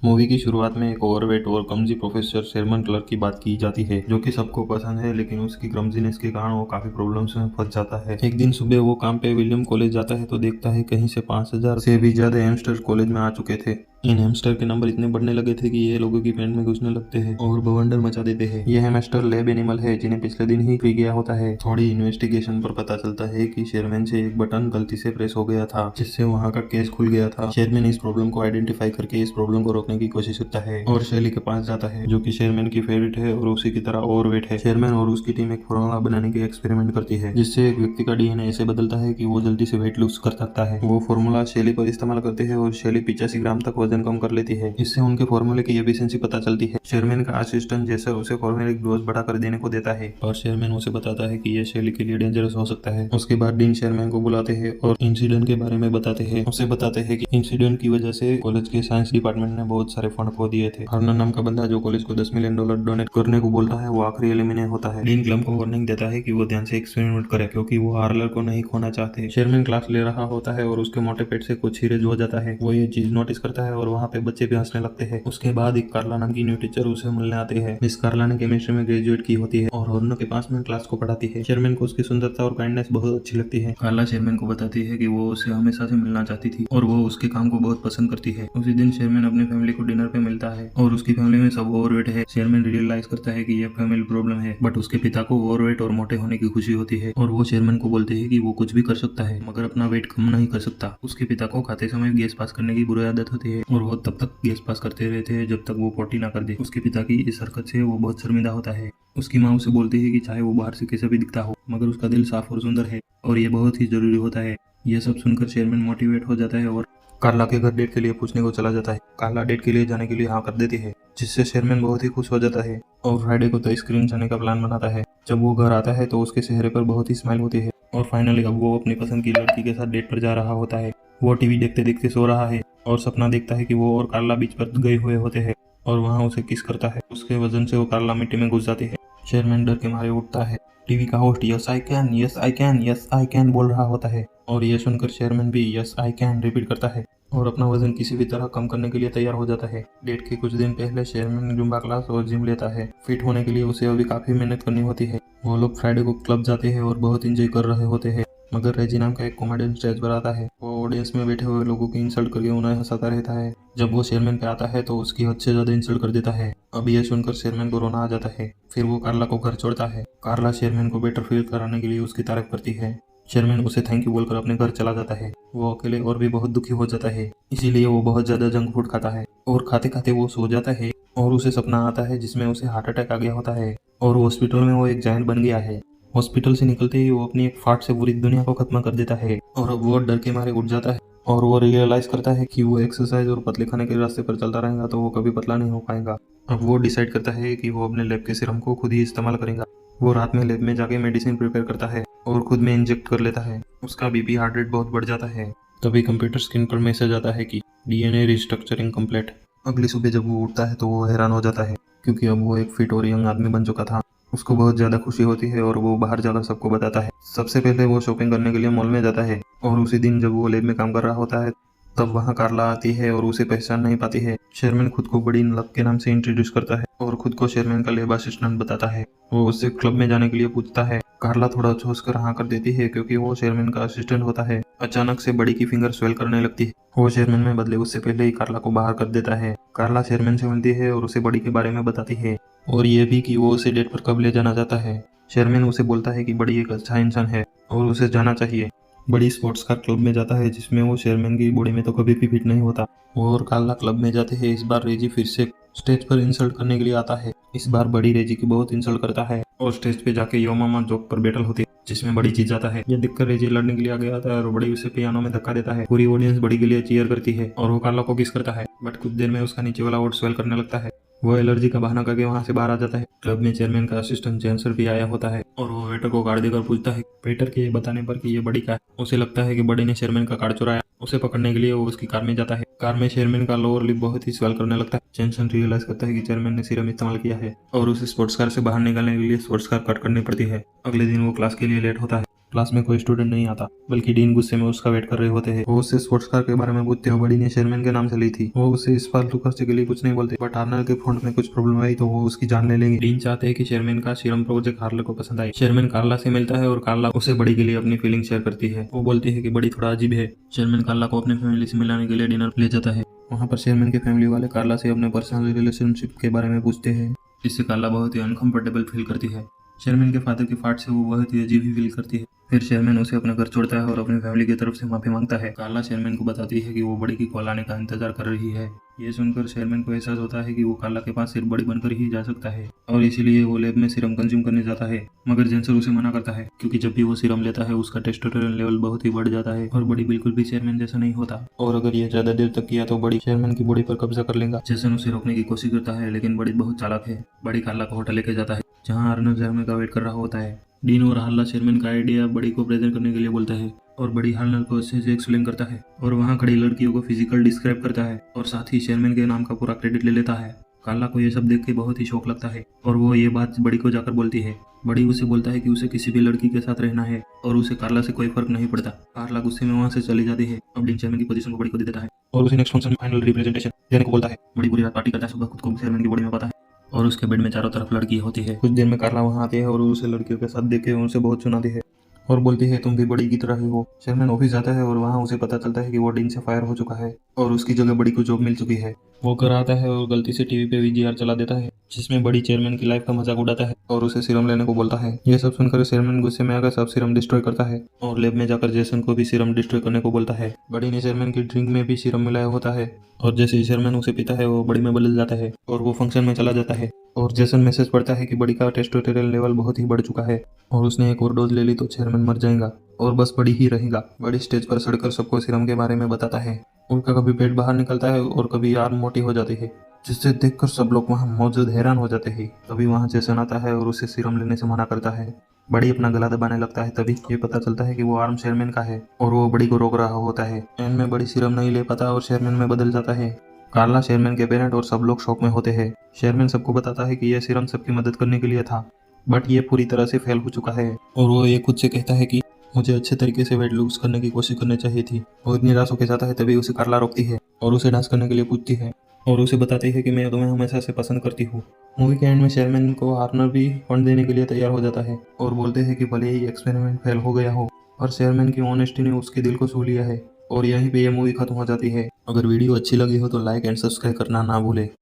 Movie की शुरुआत में एक ओवरवेट और क्लमजी प्रोफेसर शेरमन क्लर्क की बात की जाती है, जो कि सबको पसंद है, लेकिन उसकी क्लमजीनेस के कारण वो काफी प्रॉब्लम्स में फंस जाता है। एक दिन सुबह वो काम पे विलियम कॉलेज जाता है तो देखता है कहीं से 5000 से भी ज्यादा यंगस्टर कॉलेज में आ चुके थे। इन हैमस्टर के नंबर इतने बढ़ने लगे थे कि ये लोगों की पैंट में घुसने लगते हैं और बवंडर मचा देते हैं। ये हैमस्टर लैब एनिमल है जिन्हें पिछले दिन ही फ्री किया होता है। थोड़ी इन्वेस्टिगेशन पर पता चलता है कि शेयरमैन से एक बटन गलती से प्रेस हो गया था, जिससे वहाँ का केस खुल गया था। शेयरमैन इस प्रॉब्लम को आइडेंटिफाई करके इस प्रॉब्लम को रोकने की कोशिश करता है और शैली के पास जाता है, जो कि शेयरमैन की फेवरेट है और उसी की तरह ओवरवेट है। शेयरमैन और उसकी टीम एक फॉर्मूला बनाने के एक्सपेरिमेंट करती है, जिससे एक व्यक्ति का डीएनए ऐसे बदलता है कि वो जल्दी से वेट लूज कर सकता है। वो फॉर्मूला शैली पर इस्तेमाल करते हैं और शैली 85 ग्राम तक वजन कम कर लेती है। इससे उनके फॉर्मूले की एफिशिएंसी पता चलती है। शेयरमैन का असिस्टेंट जेसर उसे फॉर्मूले की डोज बढ़ाकर देने को देता है और शेयरमैन उसे बताता है कि यह शैली के लिए डेंजरस हो सकता है। उसके बाद डीन शेयरमैन को बुलाते हैं और इंसिडेंट के बारे में बताते हैं। उसे बताते हैं कि इंसिडेंट की वजह से कॉलेज के साइंस डिपार्टमेंट ने बहुत सारे फंड खो दिए थे। हर्नन नाम का बंदा जो कॉलेज को $10 मिलियन डोनेट करने को बोलता है, वो आखिरी एलिमिनेट होता है। डीन क्लम को वार्निंग देता है कि वो ध्यान से एक्सपेरिमेंट करे, क्योंकि वो आर्लर को नहीं खोना चाहते। शेयरमैन क्लास ले रहा होता है और उसके मोटे पेट से कुछ हीरे हो जाता है। वो ये चीज नोटिस करता है और वहाँ पे बच्चे भी हंसने लगते हैं। उसके बाद एक कार्ला नाम की न्यू टीचर उसे मिलने आती है। मिस कार्ला ने केमिस्ट्री में ग्रेजुएट की होती है और हॉर्नो के पास में क्लास को पढ़ाती है। शेयरमैन को उसकी सुंदरता और काइंडनेस बहुत अच्छी लगती है। कार्ला शेयरमैन को बताती है कि वो उससे हमेशा से मिलना चाहती थी और वो उसके काम को बहुत पसंद करती है। उसी दिन शेयरमैन अपनी फैमिली को डिनर पे मिलता है और उसकी फैमिली में सब ओवरवेट है। शेयरमैन रियलाइज करता है कि यह फैमिली प्रॉब्लम है, बट उसके पिता को ओवरवेट और मोटे होने की खुशी होती है और वो शेयरमैन को बोलते हैं कि वो कुछ भी कर सकता है मगर अपना वेट कम नहीं कर सकता। उसके पिता को खाते समय गैस पास करने की बुरी आदत होती है और वो तब तक गैस पास करते रहते हैं जब तक वो पोटी ना कर दे। उसके पिता की इस हरकत से वो बहुत शर्मिंदा होता है। उसकी माँ उसे बोलती है कि चाहे वो बाहर से कैसे भी दिखता हो, मगर उसका दिल साफ और सुंदर है और ये बहुत ही जरूरी होता है। यह सब सुनकर शेयरमैन मोटिवेट हो जाता है और कार्ला के घर डेट के लिए पूछने को चला जाता है। कार्ला डेट के लिए जाने के लिए हाँ कर देती है, जिससे शेयरमैन बहुत ही खुश हो जाता है और फ्राइडे को तो आइसक्रीम जाने का प्लान बनाता है। जब वो घर आता है तो उसके चेहरे पर बहुत ही स्माइल होती है और फाइनली अब वो अपनी पसंद की लड़की के साथ डेट पर जा रहा होता है। वो टीवी देखते देखते सो रहा है और सपना देखता है कि वो और कार्ला बीच पर गए हुए होते हैं और वहाँ उसे किस करता है। उसके वजन से वो कार्ला मिट्टी में घुस जाती है। शेयरमैन डर के मारे उठता है। टीवी का host yes I can, yes I can, yes I can बोल रहा होता है और ये सुनकर शेयरमैन भी यस आई कैन रिपीट करता है और अपना वजन किसी भी तरह कम करने के लिए तैयार हो जाता है। डेट के कुछ दिन पहले शेयरमैन जुम्बा क्लास और जिम लेता है। फिट होने के लिए उसे अभी काफी मेहनत करनी होती है। वो लोग फ्राइडे को क्लब जाते हैं और बहुत एंजॉय कर रहे होते हैं, मगर रेजी नाम का एक कॉमेडियन स्टेज पर आता है। वो ऑडियंस में बैठे हुए लोगों की इंसल्ट करके उन्हें हंसाता रहता है। जब वो शेयरमैन पे आता है तो उसकी हद से ज्यादा इंसल्ट कर देता है। अब ये सुनकर शेयरमैन को रोना आ जाता है। फिर वो कार्ला को घर छोड़ता है। कार्ला शेयरमैन को बेटर फील कराने के लिए उसकी तारीफ करती है। शेयरमैन उसे थैंक यू बोलकर अपने घर चला जाता है। वो अकेले और भी बहुत दुखी हो जाता है, इसीलिए वो बहुत ज्यादा जंक फूड खाता है और खाते खाते वो सो जाता है और उसे सपना आता है जिसमें उसे हार्ट अटैक आ गया होता है और हॉस्पिटल में वो एक जायंट बन गया है। हॉस्पिटल से निकलते ही वो अपनी एक फाट से पूरी दुनिया को खत्म कर देता है और अब वो डर के मारे उठ जाता है और वो रियलाइज करता है कि वो एक्सरसाइज और पतले खाने के रास्ते पर चलता रहेगा तो वो कभी पतला नहीं हो पाएगा। अब वो डिसाइड करता है कि वो अपने लैब के सीरम को खुद ही इस्तेमाल करेगा। वो रात में लैब में जाके मेडिसिन प्रिपेयर करता है और खुद में इंजेक्ट कर लेता है। उसका बीपी हार्ट रेट बहुत बढ़ जाता है। तभी कंप्यूटर स्क्रीन पर मैसेज आता है कि डीएनए रिस्ट्रक्चरिंग कंप्लीट। अगली सुबह जब वो उठता है तो वो हैरान हो जाता है, क्योंकि अब वो एक फिट और यंग आदमी बन चुका था। उसको बहुत ज्यादा खुशी होती है और वो बाहर जाकर सबको बताता है। सबसे पहले वो शॉपिंग करने के लिए मॉल में जाता है और उसी दिन जब वो लैब में काम कर रहा होता है तब वहाँ कार्ला आती है और उसे पहचान नहीं पाती है। शेयरमैन खुद को बड़ी लक के नाम से इंट्रोड्यूस करता है और खुद को शेयरमैन का लैब असिस्टेंट बताता है। वो उससे क्लब में जाने के लिए पूछता है। कार्ला थोड़ा सोच कर हाँ कर देती है, क्योंकि वो शेयरमैन का असिस्टेंट होता है। अचानक से बड़ी की फिंगर स्वेल करने लगती है। वो शेयरमैन में बदले उससे पहले ही कार्ला को बाहर कर देता है। कार्ला शेयरमैन से मिलती है और उसे बड़ी के बारे में बताती है और ये भी कि वो उसे डेट पर कब ले जाना चाहता है। शेयरमैन उसे बोलता है कि बड़ी एक अच्छा इंसान है और उसे जाना चाहिए। बड़ी स्पोर्ट्स कार क्लब में जाता है जिसमें वो शेयरमैन की बॉडी में तो कभी भी फिट नहीं होता। वो और कार्ला क्लब में जाते हैं। इस बार रेजी फिर से स्टेज पर इंसल्ट करने के लिए आता है। इस बार बड़ी रेजी की बहुत इंसल्ट करता है और स्टेज पे जाके यो मामा जोक पर बैटल होती है, जिसमें बड़ी जीत जाता है। ये देखकर रेजी लड़ने के लिए आगे आता है और बड़ी उसे पियानो में धक्का देता है। पूरी ऑडियंस बड़ी के लिए चीयर करती है और वो कार्ला को किस करता है, बट कुछ देर में उसका नीचे वाला ओट स्वेल करने लगता है। वो एलर्जी का बहाना करके वहाँ से बाहर आ जाता है। क्लब में चेयरमैन का असिस्टेंट जेंसर भी आया होता है और वो वेटर को कार्ड देकर पूछता है। वेटर के बताने पर कि ये बड़ी का है। उसे लगता है कि बड़ी ने शेयरमैन का कार्ड चुराया। उसे पकड़ने के लिए वो उसकी कार में जाता है। कार में शेयरमैन का लोअर लिप बहुत ही स्वेल करने लगता है। जेंसन रियलाइज करता है कि चेयरमैन ने सीरम इस्तेमाल किया है और उसे स्पोर्ट्स कार से बाहर निकलने के लिए स्पोर्ट्स कार कट करनी पड़ती है। अगले दिन वो क्लास के लिए लेट होता है क्लास में कोई स्टूडेंट नहीं आता, बल्कि डीन गुस्से में उसका वेट कर रहे होते हैं। वो उससे स्पोर्ट्स कार के बारे में पूछते हो। बड़ी ने शेयरमैन के नाम से ली थी। वो उससे इस फालतू खर्चे के लिए कुछ नहीं बोलते, बट हार्नर के फंड में कुछ प्रॉब्लम आई तो वो उसकी जान ले लेंगे। डीन चाहते हैं कि शेयरमैन का सीरम प्रोजेक्ट हार्नर को पसंद आए। शेयरमैन कार्ला से मिलता है और कार्ला उसे बड़ी के लिए अपनी फीलिंग शेयर करती है। वो बोलती है कि बड़ी थोड़ा अजीब है। शेयरमैन कार्ला को अपने फैमिली से मिलाने के लिए डिनर ले जाता है। वहाँ पर शेयरमैन के फैमिली वाले कार्ला से अपने पर्सनल रिलेशनशिप के बारे में पूछते हैं, जिससे कार्ला बहुत ही अनकंफर्टेबल फील करती है। शेयरमैन के फादर की फाट से वो बहुत ही अजीब ही फील करती है। फिर शेयरमैन उसे अपना घर छोड़ता है और अपनी फैमिली की तरफ से माफी मांगता है। कार्ला शेयरमैन को बताती है कि वो बड़ी की कॉल आने का इंतजार कर रही है। ये सुनकर शेयरमैन को एहसास होता है कि वो कार्ला के पास सिर्फ बड़ी बनकर ही जा सकता है और इसीलिए वो लैब में सीरम कंज्यूम करने जाता है। मगर जेंसर उसे मना करता है, क्योंकि जब भी वो सीरम लेता है उसका टेस्टोस्टेरोन लेवल बहुत ही बढ़ जाता है और बड़ी बिल्कुल भी शेयरमैन जैसा नहीं होता। और अगर ये ज्यादा देर तक किया तो बड़ी शेयरमैन की बॉडी पर कब्जा कर लेगा। जेसन उसे रोकने की कोशिश करता है, लेकिन बड़ी बहुत चालाक है। बड़ी कार्ला को होटल लेके जाता है, जहाँ अर्नब शेयरमैन का वेट कर रहा होता है। डीन और हार्ला शेयरमैन का आइडिया बड़ी को प्रेजेंट करने के लिए बोलता है और बड़ी हार्नर को अच्छे से एक्सप्लेन करता है और वहाँ खड़ी लड़कियों को फिजिकल डिस्क्राइब करता है और साथ ही शेयरमैन के नाम का पूरा क्रेडिट ले लेता है। कार्ला को ये सब देख के बहुत ही शौक लगता है और वो ये बात बड़ी को जाकर बोलती है। बड़ी उसे बोलता है कि उसे किसी भी लड़की के साथ रहना है और उसे कार्ला से कोई फर्क नहीं पड़ता। कार्ला गुस्से में वहाँ से चली जाती है। अब डीन चेयरमैन की पोजीशन को बड़ी को दे देता है और उसे नेक्स्ट फंक्शन में फाइनल रिप्रेजेंटेशन देने को बोलता है। बड़ी पूरी रात पार्टी करता है, सुबह खुद को चेयरमैन की बॉडी में पाता है और उसके बेड में चारों तरफ लड़की होती है। कुछ देर में कार्ला वहाँ आती है और उसे लड़कियों के साथ देख के उनसे बहुत सुनाती है और बोलती है तुम भी बड़ी की तरह ही हो। शेयरमैन ऑफिस जाता है और वहाँ उसे पता चलता है कि वो डीन से फायर हो चुका है और उसकी जगह बड़ी को जॉब मिल चुकी है। वो घर आता है और गलती से टीवी पे वीजीआर चला देता है, जिसमें बड़ी चेयरमैन की लाइफ का मजाक उड़ाता है और उसे सीरम लेने को बोलता है। ये सब सुनकर चेयरमैन गुस्से में आकर सब सीरम डिस्ट्रॉय करता है और लैब में जाकर जेसन को भी सीरम डिस्ट्रॉय करने को बोलता है। बड़ी ने चेयरमैन की ड्रिंक में भी सीरम मिलाया होता है और जैसे ही चेयरमैन उसे पीता है वो बड़ी में बदल जाता है और वो फंक्शन में चला जाता है। और जेसन मैसेज पढ़ता है कि बड़ी का टेस्टोस्टेरोन लेवल बहुत ही बढ़ चुका है और उसने एक और डोज ले ली तो चेयरमैन मर जाएगा और बस बड़ी ही रहेगा। बड़ी स्टेज पर सड़कर सबको सीरम के बारे में बताता है। उनका कभी पेट बाहर निकलता है और कभी आर्म मोटी हो जाती है, जिससे देखकर सब लोग वहाँ मौजूद हैरान हो जाते हैं। तभी वहाँ जेसन आता है और उसे सीरम लेने से मना करता है। बड़ी अपना गला दबाने लगता है, तभी ये पता चलता है कि वो आर्म शेयरमैन का है और वो बड़ी को रोक रहा होता है। एंड में बड़ी सीरम नहीं ले पाता और शेयरमैन में बदल जाता है। कार्ला शेयरमैन के पेरेंट और सब लोग शौक में होते हैं। शेयरमैन सबको बताता है कि यह सीरम सबकी मदद करने के लिए था, बट ये पूरी तरह से फेल हो चुका है और वो ये खुद से कहता है कि मुझे अच्छे तरीके से वेट लूज करने की कोशिश करनी चाहिए थी। वो निराश होकर जाता है, तभी उसे कार्ला रोकती है और उसे डांस करने के लिए पूछती है और उसे बताती है कि मैं तुम्हें हमेशा से पसंद करती हूँ। मूवी के एंड में शेयरमैन को हार्नर भी फंड देने के लिए तैयार हो जाता है और बोलते हैं कि भले ही एक्सपेरिमेंट फेल हो गया हो, और शेयरमैन की ऑनेस्टी ने उसके दिल को छू लिया है। और यहीं पे ये मूवी खत्म हो जाती है। अगर वीडियो अच्छी लगी हो तो लाइक एंड सब्सक्राइब करना ना भूले।